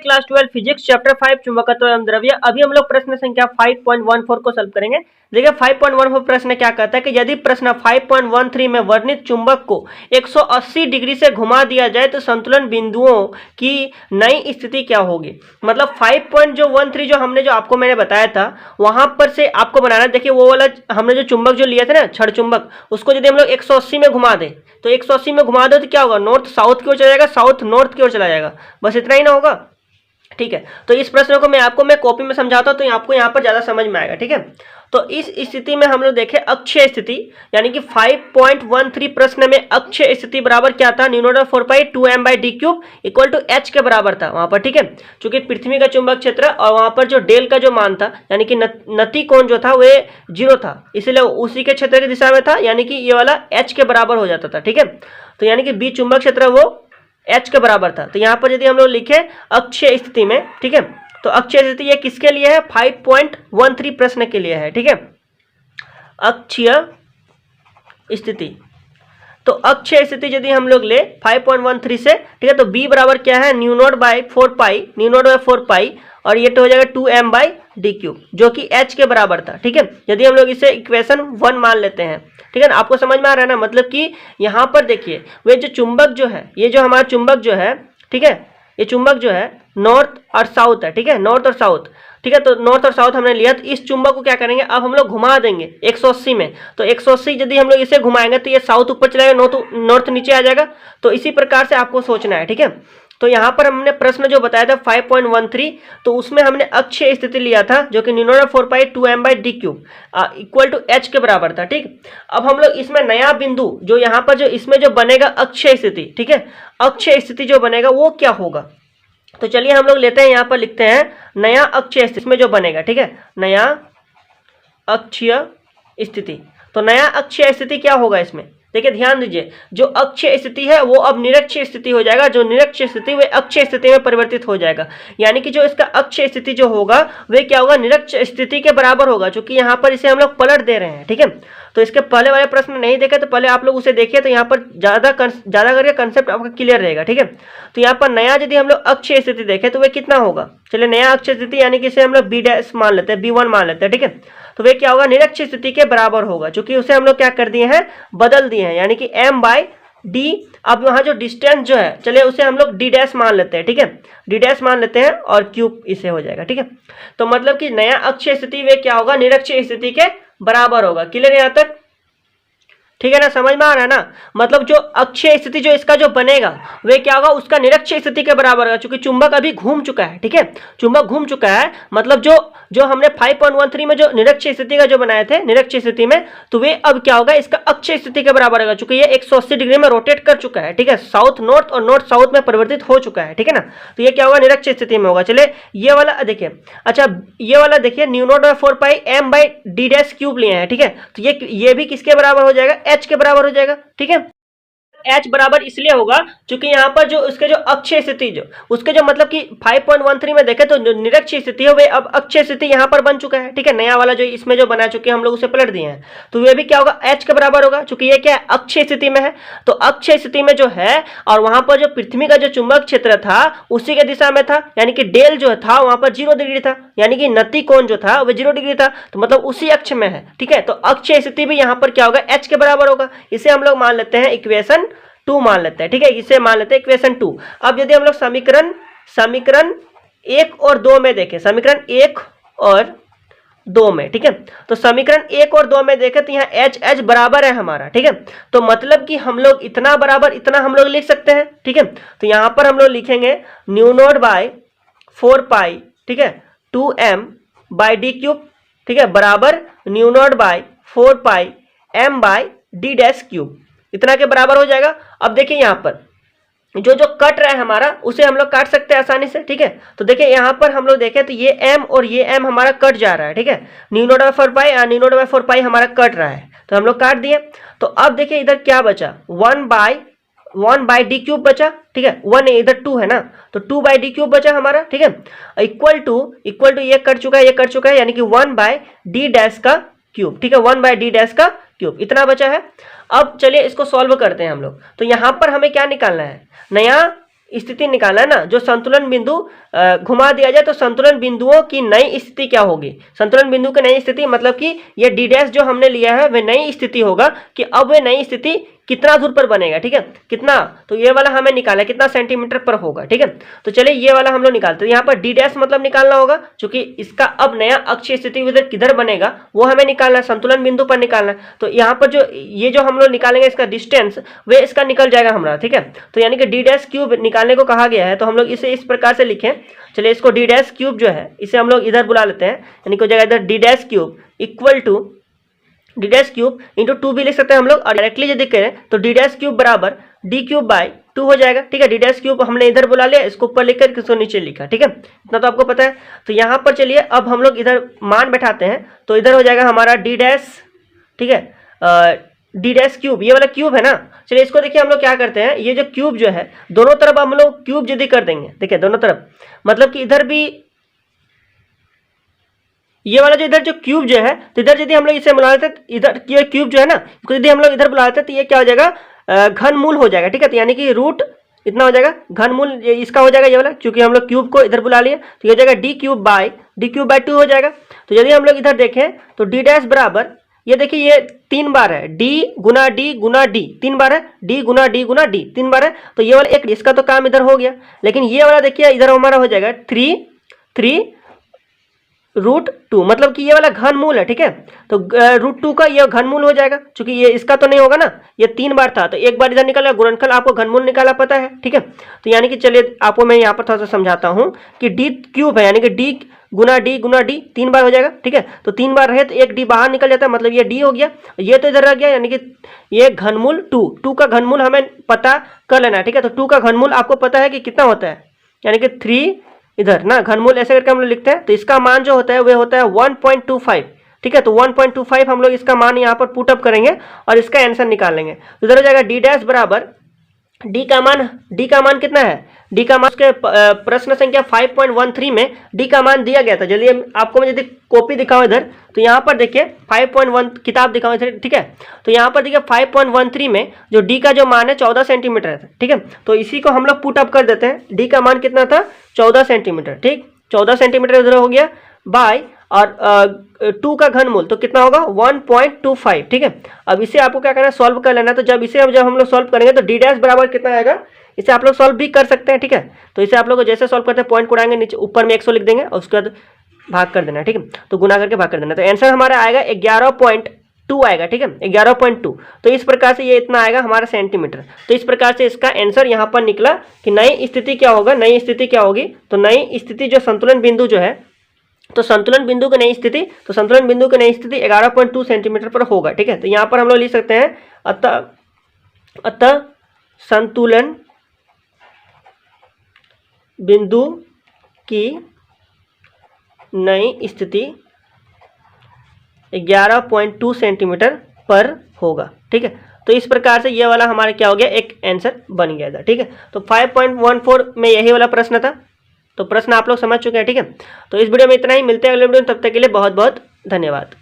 Class 12 physics chapter 5 चुंबकत्व एवं द्रव्य। अभी हम लोग प्रश्न संख्या 5.14 को सॉल्व करेंगे। देखिए 5.14 प्रश्न क्या कहता है कि यदि प्रश्न 5.13 में वर्णित चुंबक को 180 डिग्री से घुमा दिया जाए तो संतुलन बिंदुओं की नई स्थिति क्या होगी। मतलब 5.13 जो हमने जो आपको मैंने बताया था वहां पर से आपको बनाना। देखिए वो वाला हमने जो चुंबक जो लिया था ना छड़ चुंबक, उसको यदि हम लोग 180 में घुमा दें तो 180 में घुमा दो तो क्या होगा, नॉर्थ साउथ की ओर चला जाएगा, साउथ नॉर्थ की ओर चला जाएगा। बस इतना ही ना होगा। ठीक है, तो इस प्रश्न को मैं कॉपी में समझाता हूं तो आपको यहाँ पर ज्यादा समझ में आएगा। ठीक है, तो इस स्थिति में हम लोग देखें अक्षीय स्थिति, यानी कि 5.13 प्रश्न में अक्षीय स्थिति बराबर क्या था, mu naught by 4 pi 2m by D cube equal to h के बराबर था वहां पर। ठीक है, चूंकि पृथ्वी का चुंबक क्षेत्र और वहां पर जो डेल का जो मान था यानी कि नति कोण जो था वे 0 था, इसलिए उसी के क्षेत्र की दिशा में था, यानी कि ये वाला h के बराबर हो जाता था। ठीक है, तो यानी कि बी चुंबक क्षेत्र वो h के बराबर था। तो यहाँ पर यदि हम लोग लिखे अक्षीय स्थिति में, ठीक है, तो अक्षीय स्थिति ये किसके लिए है, 5.13 प्रश्न के लिए है। ठीक है, अक्षीय स्थिति, तो अक्षीय स्थिति यदि हम लोग ले 5.13 से, ठीक है, तो b बराबर क्या है, mu naught by 4 pi, mu naught by 4 pi, और ये तो हो जाएगा 2m बाई डी क्यूब जो कि h के बराबर था। ठीक है, यदि हम लोग इसे इक्वेशन 1 मान लेते हैं, ठीक है ना, आपको समझ में आ रहा है ना। मतलब कि यहाँ पर देखिए वे जो चुंबक जो है, ये जो हमारा चुंबक जो है, ठीक है, ये चुंबक जो है नॉर्थ और साउथ है। ठीक है, नॉर्थ और साउथ, ठीक है, तो नॉर्थ और साउथ हमने लिया, तो इस चुंबक को क्या करेंगे, अब हम लोग घुमा देंगे 180 में। तो 180 यदि हम लोग इसे घुमाएंगे तो ये साउथ ऊपर चलाएगा, नॉर्थ नीचे आ जाएगा। तो इसी प्रकार से आपको सोचना है। ठीक है, तो यहाँ पर हमने प्रश्न जो बताया था 5.13, तो उसमें हमने अक्षीय स्थिति लिया था जो कि mu naught by 4 pi 2m by D cube equal to h के बराबर था। ठीक, अब हम लोग इसमें नया बिंदु जो यहाँ पर जो इसमें जो बनेगा अक्षीय स्थिति, ठीक है, अक्षीय स्थिति जो बनेगा वो क्या होगा। तो चलिए हम लोग लेते हैं, यहाँ पर लिखते हैं नया अक्षीय स्थिति में जो बनेगा। ठीक है, नया अक्षीय स्थिति, तो नया अक्षीय स्थिति क्या होगा इसमें, देखिए ध्यान दीजिए, जो अक्षीय स्थिति है वो अब निरक्षीय स्थिति हो जाएगा, जो निरक्षीय स्थिति वे अक्षीय स्थिति में परिवर्तित हो जाएगा। यानी कि जो इसका अक्षीय स्थिति जो होगा वे क्या होगा, निरक्षीय स्थिति के बराबर होगा, क्योंकि यहाँ पर इसे हम लोग पलट दे रहे हैं। ठीक है, तो इसके पहले वाले प्रश्न नहीं देखे तो पहले आप लोग उसे देखिए, तो यहाँ पर ज्यादा करके कंसेप्ट आपका क्लियर रहेगा। ठीक है, तो यहाँ पर नया यदि हम लोग अक्षीय स्थिति देखें तो वे कितना होगा, चलिए नया अक्षीय स्थिति यानी कि इसे हम लोग बी डैश मान लेते हैं, B1 मान लेते हैं। ठीक है, तो वे क्या होगा, निरक्षीय स्थिति के बराबर होगा, क्योंकि उसे हम लोग क्या कर दिए हैं, बदल दिए हैं, यानी कि m बाई डी। अब यहाँ जो डिस्टेंस जो है, चलिए उसे हम लोग d डैश मान लेते हैं। ठीक है, d डैश मान लेते हैं और क्यूब इसे हो जाएगा। ठीक है, तो मतलब कि नया अक्षीय स्थिति वे क्या होगा, निरक्षीय स्थिति के बराबर होगा। क्लियर यहाँ तक, ठीक है ना, समझ में आ रहा है ना। मतलब जो अक्षीय स्थिति जो इसका जो बनेगा वे क्या होगा, उसका निरक्षीय स्थिति के बराबर होगा, क्योंकि चुंबक अभी घूम चुका है। ठीक है, चुंबक घूम चुका है, मतलब जो हमने 5.13 में जो निरक्षीय स्थिति का जो बनाए थे निरक्षीय स्थिति में, तो वे अब क्या होगा, इसका अक्षीय स्थिति के बराबर होगा, क्योंकि ये 180 डिग्री में रोटेट कर चुका है। ठीक है, साउथ नॉर्थ और नॉर्थ साउथ में परिवर्तित हो चुका है। ठीक है ना, तो ये क्या होगा, निरक्षीय स्थिति में होगा। चलिए ये वाला देखिए, अच्छा ये वाला देखिए, mu naught by 4 pi m by D dash cube लिए हैं। ठीक है, तो ये भी किसके बराबर हो जाएगा, h के बराबर हो जाएगा। ठीक है, h बराबर इसलिए होगा क्योंकि यहाँ पर जो उसके जो अक्षीय स्थिति जो उसके जो मतलब कि 5.13 में देखे तो जो निरक्षीय स्थिति है वे अब अक्षीय स्थिति यहाँ पर बन चुका है। ठीक है, नया वाला जो इसमें जो बना चुके हैं हम लोग उसे पलट दिए हैं, तो वे भी क्या होगा, h के बराबर होगा, क्योंकि ये क्या है, अक्षीय स्थिति में है। तो अक्षीय स्थिति में जो है और वहां पर जो पृथ्वी का जो चुंबक क्षेत्र था उसी के दिशा में था, यानी कि डेल जो था वहां पर 0 डिग्री था, यानी कि नति कोण जो था वह 0 डिग्री था, तो मतलब उसी अक्ष में है। ठीक है, तो अक्षीय स्थिति भी यहाँ पर क्या होगा, h के बराबर होगा। इसे हम लोग मान लेते हैं इक्वेशन 2 मान लेते हैं। ठीक है, इसे मान लेते हैं इक्वेशन 2। अब यदि हम लोग समीकरण 1 और 2 में देखें, समीकरण 1 और 2 में, ठीक है, तो समीकरण 1 और 2 में देखें तो यहाँ h बराबर है हमारा। ठीक है, तो मतलब कि हम लोग इतना बराबर इतना हम लोग लिख सकते हैं। ठीक है, तो यहाँ पर हम लोग लिखेंगे न्यू नॉट बाय 4 पाई, ठीक है, 2m बाई डी क्यूब, ठीक है, बराबर mu naught by 4 pi m by D dash cube, इतना के बराबर हो जाएगा। अब देखिए यहाँ पर जो कट रहा है हमारा उसे हम लोग काट सकते हैं आसानी से। ठीक है, तो देखिए यहाँ पर हम लोग देखें तो ये m और ये m हमारा कट जा रहा है। ठीक है, mu naught by 4 pi mu naught by 4 pi हमारा कट रहा है, तो हम लोग काट दिए। तो अब देखिए इधर क्या बचा, 1 बाई डी क्यूब बचा। ठीक है, 1 इधर 2 है ना, तो 2 बाई डी क्यूब बचा हमारा। ठीक है, इक्वल टू ये कट चुका है, ये कट चुका है, यानी कि 1 बाई डी डैश का क्यूब। ठीक है, 1 बाई डी डैश का क्यूब, इतना बचा है। अब चलिए इसको सॉल्व करते हैं हम लोग। तो यहाँ पर हमें क्या निकालना है, नया स्थिति निकालना है ना, जो संतुलन बिंदु घुमा दिया जाए तो संतुलन बिंदुओं की नई स्थिति क्या होगी। संतुलन बिंदु की नई स्थिति मतलब कि ये डी डैश जो हमने लिया है वह नई स्थिति होगा कि अब वह नई स्थिति कितना दूर पर बनेगा, ठीक है, कितना, तो ये वाला हमें निकालना है कितना सेंटीमीटर पर होगा, ठीक है। तो चलिए ये वाला हम लोग निकालते हैं। यहाँ पर डी डैश मतलब निकालना होगा क्योंकि इसका अब नया अक्षीय स्थिति उधर किधर बनेगा वो हमें निकालना है, संतुलन बिंदु पर निकालना है। तो यहाँ पर जो ये जो हम लोग निकालेंगे इसका डिस्टेंस वे इसका निकल जाएगा हमारा, ठीक है। तो यानी कि डी डैश क्यूब निकालने को कहा गया है, तो हम लोग इसे इस प्रकार से लिखें। चलिए इसको डी डैश क्यूब जो है इसे हम लोग इधर बुला लेते हैं, यानी कि हो जाएगा इधर D dash cube equal to D dash cube into 2 भी लिख सकते हैं हम लोग, और डायरेक्टली यदि करें तो डी डैश क्यूब बराबर डी क्यूब बाई 2 हो जाएगा, ठीक है। डी डैश क्यूब हमने इधर बुला लिया, इसको ऊपर लिखकर इसको नीचे लिखा, ठीक है, इतना तो आपको पता है। तो यहाँ पर चलिए अब हम लोग इधर मान बैठाते हैं, तो इधर हो जाएगा हमारा डी डैश, ठीक है, डी डैश क्यूब, ये वाला क्यूब है ना। चलिए इसको देखिए हम लोग क्या करते हैं, ये जो क्यूब जो है दोनों तरफ हम लोग क्यूब यदि कर देंगे, देखिए दोनों तरफ, मतलब कि इधर भी ये वाला जो इधर जो क्यूब जो है, तो इधर यदि हम लोग इसे बुला लेते हैं, इधर ये क्यूब जो है ना इसको यदि हम लोग इधर बुला लेते हैं तो ये क्या हो जाएगा, घनमूल हो जाएगा, ठीक है। तो यानी कि रूट इतना हो जाएगा, घनमूल इसका हो जाएगा ये वाला, क्योंकि हम लोग क्यूब को इधर बुला लिए, तो ये हो जाएगा डी क्यूब बाई 2 हो जाएगा। तो यदि हम लोग इधर देखें तो डी डैश बराबर, ये देखिए ये 3 बार है, डी गुना डी गुना डी 3 बार है, डी गुना डी गुना डी 3 बार है, तो ये वाला एक इसका तो काम इधर हो गया। लेकिन ये वाला देखिए इधर हमारा हो जाएगा 3 √2, मतलब कि ये वाला घनमूल है, ठीक है। तो √2 का ये घनमूल हो जाएगा, क्योंकि ये इसका तो नहीं होगा ना, ये 3 बार था तो एक बार इधर निकला, गुणनखल आपको घनमूल निकाला पता है, ठीक है। तो यानी कि चलिए आपको मैं यहाँ पर थोड़ा सा समझाता हूँ कि डी क्यूब है, यानी कि डी गुना डी 3 बार हो जाएगा, ठीक है। तो 3 बार रहे तो एक डी बाहर निकल जाता है, मतलब ये डी हो गया, ये तो इधर रह गया, यानी कि ये घनमूल 2 का घनमूल हमें पता कर लेना है, ठीक है। तो 2 का घनमूल आपको पता है कि कितना होता है, यानी कि 3 इधर ना घनमूल ऐसे करके हम लोग लिखते हैं, तो इसका मान जो होता है वह होता है 1.25, ठीक है। तो 1.25 हम लोग इसका मान यहाँ पर पुट अप करेंगे और इसका आंसर निकालेंगे। तो इधर हो जाएगा डी डैश बराबर डी का मान कितना है, डी का मान उसके प्रश्न संख्या 5.13 में डी का मान दिया गया था। चलिए आपको मैं यदि कॉपी दिखाऊं इधर, तो यहाँ पर देखिए 5.1 किताब दिखाऊं इधर, ठीक है। तो यहाँ पर देखिए 5.13 में जो डी का जो मान है 14 सेंटीमीटर है, ठीक है। तो इसी को हम लोग पुट अप कर देते हैं, डी का मान कितना था 14 सेंटीमीटर, ठीक, 14 सेंटीमीटर इधर हो गया बाय, और 2 का घनमूल तो कितना होगा 1.25, ठीक है। अब इसे आपको क्या करना है, सॉल्व कर लेना है। तो जब हम लोग सॉल्व करेंगे तो डी डैश बराबर कितना आएगा, इसे आप लोग सॉल्व भी कर सकते हैं, ठीक है। तो इसे आप लोग जैसे सॉल्व करते हैं पॉइंट को उड़ाएंगे, नीचे ऊपर में 100 लिख देंगे और उसके बाद भाग कर देना है, ठीक है। तो गुना करके भाग कर देना, तो आंसर हमारा आएगा 11.2 आएगा, ठीक है, 11.2। तो इस प्रकार से ये इतना आएगा हमारा सेंटीमीटर। तो इस प्रकार से इसका आंसर यहाँ पर निकला कि नई स्थिति क्या होगा, नई स्थिति क्या होगी, तो नई स्थिति जो संतुलन बिंदु जो है, तो संतुलन बिंदु की नई स्थिति, तो संतुलन बिंदु की नई स्थिति 11.2 सेंटीमीटर पर होगा, ठीक है। तो यहाँ पर हम लोग लिख सकते हैं अतः संतुलन बिंदु की नई स्थिति 11.2 सेंटीमीटर पर होगा, ठीक है। तो इस प्रकार से ये वाला हमारे क्या हो गया, एक आंसर बन गया था, ठीक है। तो 5.14 में यही वाला प्रश्न था, तो प्रश्न आप लोग समझ चुके हैं, ठीक है। तो इस वीडियो में इतना ही, मिलते हैं अगले वीडियो में, तब तक के लिए बहुत बहुत धन्यवाद।